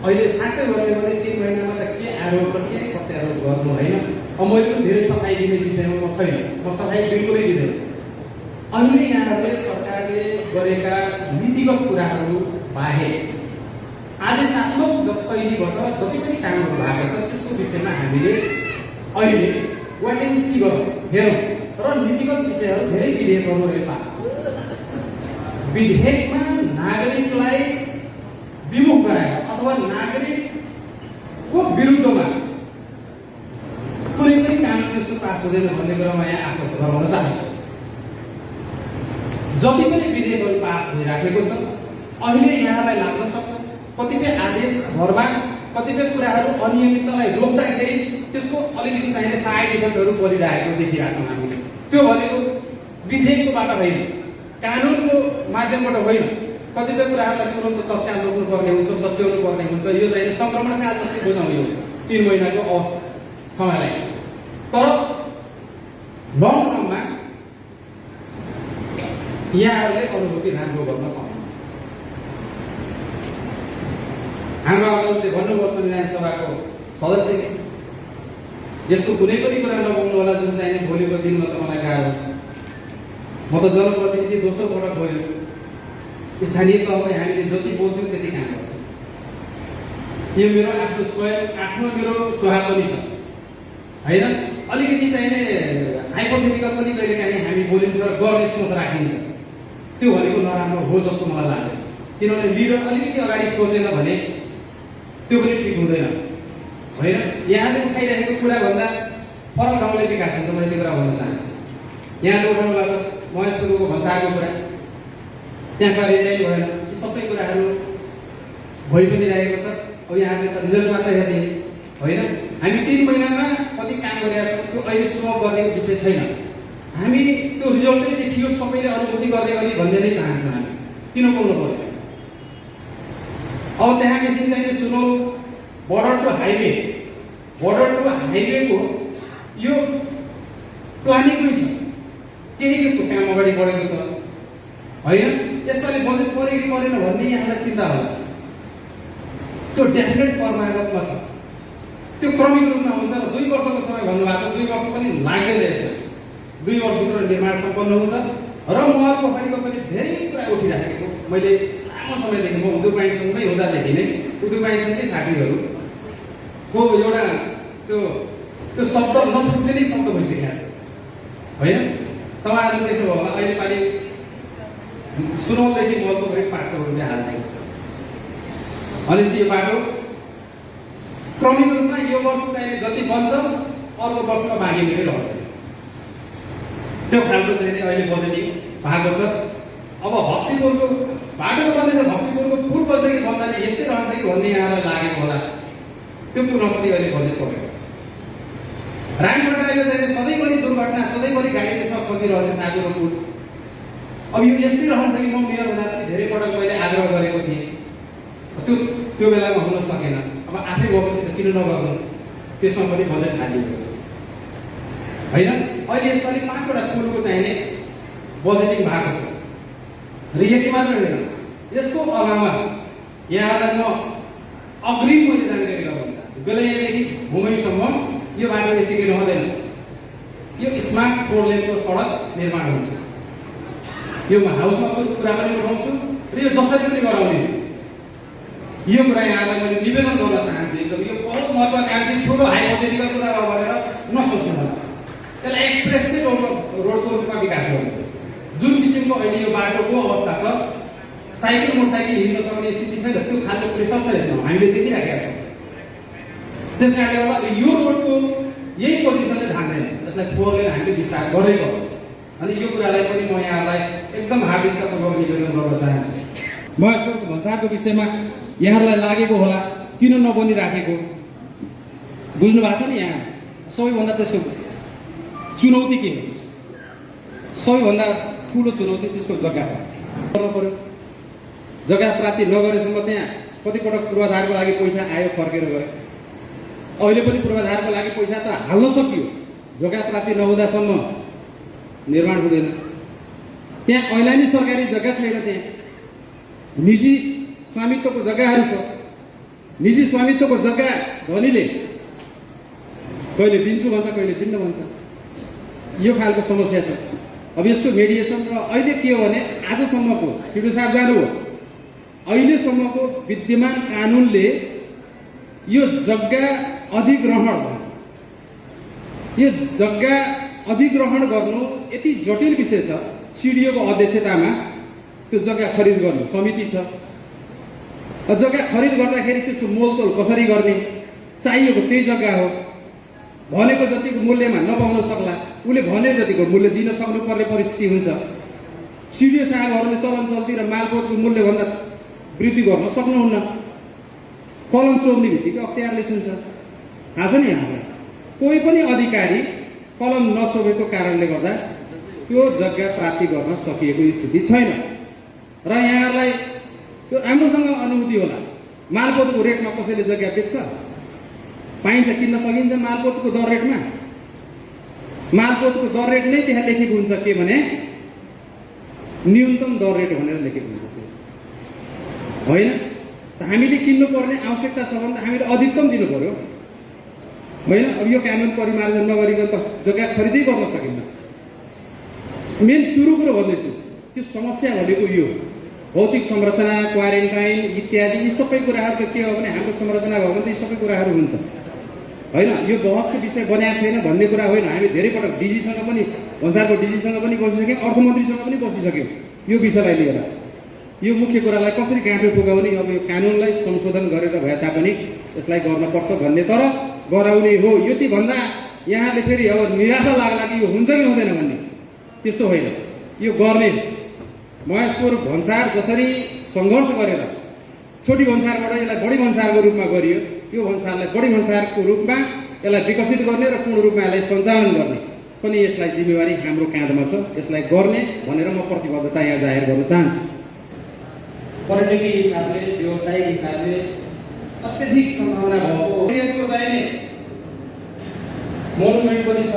अहिले साँच्चै भन्यो भने 3 महिनामा त के आरोप र के प्रत्यारोप गर्नु होइन। मैले पनि धेरै सफाइ दिने विषयमा म छैन, म सफाइ बिल्कुलै दिँदैन। अहिले यहाँहरूले सरकारले गरेका नीतिगत कुराहरू बाहेक आदेशात्मक शैलीबाट जति पनि कामहरू भएको छ त्यसको विषयमा हामीले अहिले वेट एन्ड सी गरौँ, हेरौँ र नीतिगत विषयहरू धेरै विधेयकहरू अहिले पास छ। विधेयकमा नागरिकलाई विमुख गराएर अथवा नागरिकको विरुद्धमा कुनै पनि कानुन त्यस्तो पास हुँदैन भन्ने कुरा म यहाँ आश्वस्त गराउन चाहन्छु। जति पनि विधेयकहरू पास भइराखेको छ अहिले यहाँलाई लाग्न सक्छ कतिपय आदेशहरूमा कतिपय कुराहरू अनियमिततालाई रोक्दाखेरि त्यसको अलिकति चाहिने साइड इफेक्टहरू परिरहेको देखिरहेको छौँ हामीले। त्यो भनेको विधेयकको बाटो होइन, कानुनको माध्यमबाट होइन। कतिपय कुराहरूलाई तुरन्त तत्काल रोक्नु पर्ने हुन्छ, सच्याउनु पर्ने हुन्छ। यो चाहिँ सङ्क्रमणकाल जस्तै बुझाउने हो 3 महिनाको समयलाई। तर लङ टर्ममा यहाँहरूले अनुभूति राम्रो गर्न पाउनुहुन्छ। हाम्रो अदालतले भन्नुभयो संविधान सभाको सदस्यले यसको कुनै पनि कुरा नपाउनु होला जुन चाहिँ भोलिको दिनमा त मलाई गाह्रो। म त जनप्रतिनिधि दोस्रो पटक बोल्यो, स्थानीय तहमा हामीले जति बोल्थ्यौँ त्यति काम गर्थ्यौँ। यो मेरो आफ्नो मेरो सुहाव पनि छ होइन। अलिकति चाहिने हाइपोथेटिकल पनि कहिलेकाहीँ हामी बोलिन्छ र गर्ने सोच राखिन्छ। त्यो भनेको नराम्रो हो जस्तो मलाई लाग्दैन, किनभने लिडर अलिकति अगाडि सोचेन भने त्यो पनि ठिक हुँदैन होइन। यहाँले उठाइरहेको कुराभन्दा फरक ढङ्गले विकास हुन्छ, मैले त्यो कुरा भन्न चाहन्छु। यहाँले उठाउनु भएको छ महेशको भन्सारको कुरा, त्यहाँ रेड भएन, यी सबै कुराहरू भइ पनि रहेको छ। अब यहाँले त रिजल्ट मात्रै हेर्ने होइन। हामी 3 महिनामा कति काम गरिरहेको छौँ त्यो अहिले सो गर्ने विषय छैन। हामी त्यो रिजल्टै देखियो सबैले अनुभूति गर्ने गरी भन्ने नै चाहन्छौँ हामी। किन बोल्नु पर्यो? अब त्यहाँदेखि चाहिँ सुनौ बोर्डर टु हाइवेको यो प्लानिङमै छ, केही त्यसको काम अगाडि बढेको छ होइन। यसपालि बजेट पऱ्यो कि परेन भन्ने यहाँलाई चिन्ता होला। त्यो डेफिनेट परमागतमा छ, त्यो क्रमिक रूपमा हुन्छ र 2 वर्षको समय भन्नुभएको छ। 2 वर्ष पनि लाग्दै रहेछ, 2 वर्षभित्र निर्माण सम्पन्न हुन्छ। र उहाँको पनि धेरै कुरा उठिराखेको मैले लामो समयदेखि म उद्योगवाणीसँगै हुँदादेखि नै उद्योगवाणीसँगै साथीहरूको एउटा त्यो शब्द नछुट्ने नै शब्द भइसक्यो होइन। तपाईँहरूले देख्नुभयो होला अहिले पालि सुनौलदेखि मलपोखरी 5 करोड रुपियाँ हालिदिएको छ। अनि यो बाटो क्रमिक रूपमा यो वर्ष चाहिँ जति बन्छ अर्को वर्षमा बाँकी नै रहन्छ। त्यो खालको चाहिँ अहिले बजेटिङ भएको छ। अब भक्सीपुरको बाटो त बन्दैछ, भक्सीपुरको पुल बन्छ कि बन्दैन यस्तै रहन्छ कि भन्ने यहाँलाई लागेको होला। त्यो पुलमा पनि अहिले बजेट परेको छ। रामगढाको चाहिँ सधैँभरि दुर्घटना, सधैँभरि गाडीले सब फसिरहने सागरको पुल। अब यो यस्तै रहन्छ कि म मेयर हुँदा पनि धेरै पटक मैले आग्रह गरेको थिएँ, त्यो बेलामा हुन सकेन। अब आफै गएपछि त किन नगर्नु, त्यसमा पनि बजेट हालिएको छ होइन। अहिले यसपालि 5 वटा पुलको चाहिने बजेटिङ भएको छ र यति मात्र होइन, यसको अलावा यहाँलाई म अग्रिम मैले जानकारी गराउन चाहन्छु। बेलैयादेखि घुमैसम्म यो बाटो यतिकै रहँदैन, यो स्मार्ट 4 लेनको सडक निर्माण हुन्छ। यो हाउसमा कुरा पनि उठाउँछु र यो जसरी पनि गराउने यो कुरा यहाँलाई मैले निवेदन गर्न चाहन्छु। एकदम यो बहुत महत्त्वाकांक्षी ठुलो हाइपोथेटिकल कुरा भनेर नसोच्नु होला। त्यसलाई एक्सप्रेस नै रोडको रूपमा विकास गर्नु। जुन किसिमको अहिले यो बाटोको अवस्था छ, साइकल मोटरसाइकल हिँड्न सक्ने स्थिति छैन, त्यो खालको प्रेसर छ यसमा, हामीले देखिराखेका छौँ। त्यस कारणले गर्दा यो रोडको यही पोजिसनले धान्दैन, यसलाई 4 लेन हामीले विस्तार गरेको छ। अनि यो कुरालाई पनि म यहाँलाई एकदम हार्दिकतापूर्वक निवेदन गर्न चाहन्छु। महेशको भन्सारको विषयमा यहाँहरूलाई लागेको होला किन नबनिराखेको, बुझ्नु भएको छ नि। यहाँ सबैभन्दा त्यसको चुनौती के हो? सबैभन्दा ठुलो चुनौती त्यसको जग्गा गर्नु पर्यो। जग्गा प्राप्ति नगरेसम्म त्यहाँ कतिपटक पूर्वाधारको लागि पैसा आयो, फर्केर गयो। अहिले पनि पूर्वाधारको लागि पैसा त हाल्न सकियो, जग्गा प्राप्ति नहुँदासम्म निर्माण हुँदैन। त्यहाँ ऐलानी सरकारी जग्गा छैन, त्यहाँ निजी स्वामित्वको जग्गाहरू छ। निजी स्वामित्वको जग्गा धनीले कहिले दिन्छु भन्छ, कहिले दिन्न भन्छ। यो खालको समस्या छ। अब यसको मेडिएसन र अहिले के हो भने आजसम्मको छिटो साहब जानु हो, अहिलेसम्मको विद्यमान कानुनले यो जग्गा अधिग्रहण भन्छ। यो जग्गा अधिग्रहण गर्नु यति जटिल विषय छ। सिडिओको अध्यक्षतामा त्यो जग्गा खरिद गर्नु समिति छ। जग्गा खरिद गर्दाखेरि त्यसको मोलतोल कसरी गर्ने, चाहिएको त्यही जग्गा हो, भनेको जतिको मूल्यमा नपाउन सक्ला, उसले भने जतिको मूल्य दिन सक्नुपर्ने परिस्थिति हुन्छ। सिडिओ साहबहरूले चलन चल्ती र मालपोतको मूल्यभन्दा वृद्धि गर्न सक्नुहुन्न। कलम चोर्ने बित्तिकै अख्तियारले सुन्छ। थाहा छ नि यहाँलाई, कोही पनि अधिकारी कलम नचोरेको कारणले गर्दा त्यो जग्गा प्राप्ति गर्न सकिएको स्थिति छैन। र यहाँलाई त्यो राम्रोसँग अनुभूति होला, मालपोतको रेटमा कसैले जग्गा बेच्छ, पाइन्छ, किन्न सकिन्छ मालपोतको दर रेटमा। मालपोतको दर रेट नै त्यहाँ लेखेको हुन्छ के भने न्यूनतम दर रेट भनेर लेखेको हुन्छ, होइन? हामीले किन्नुपर्ने आवश्यकता छ भने हामीले अधिकतम दिनु पर्यो, होइन? अब यो कानुन परिमार्जन नगरिकन त जग्गा खरिदै गर्न सकिन्न। मेन सुरु कुरो भन्दैछु, त्यो समस्या भनेको यो भौतिक संरचना, क्वारेन्टाइन इत्यादि यी सबै कुराहरू त के हो भने हाम्रो संरचना भयो भने त यी सबै कुराहरू हुन्छ, होइन? यो बहसको विषय बनाएको छैन भन्ने कुरा होइन। हामी धेरै पटक डिजीसँग पनि, भन्सारको डिजीसँग पनि बसिसक्यौँ, अर्थमन्त्रीसँग पनि बसिसक्यौँ यो विषयलाई लिएर। यो मुख्य कुरालाई कसरी गाँठो पुग्यो भने अब यो कानुनलाई संशोधन गरेर भए तापनि यसलाई गर्नुपर्छ भन्ने, तर गराउने हो। यति भन्दा यहाँले फेरि अब निराशा लाग्ला कि यो हुन्छ कि हुँदैन भन्ने, त्यस्तो होइन। यो गर्ने महेशपुर भन्सार जसरी सङ्घर्ष गरेर छोटी भन्सारबाट यसलाई बढी भन्सारको रूपमा गरियो, यो भन्सारलाई बढी भन्सारको रूपमा यसलाई विकसित गर्ने र पूर्ण रूपमा यसलाई सञ्चालन गर्ने पनि यसलाई जिम्मेवारी हाम्रो काँधमा छ। यसलाई गर्ने भनेर म प्रतिबद्धता यहाँ जाहेर गर्न चाहन्छु। पर्यटकीय हिसाबले, व्यावसायिक हिसाबले अत्यधिक सम्भावना भएको यसको चाहिने मोनुमेन्ट पनि छ।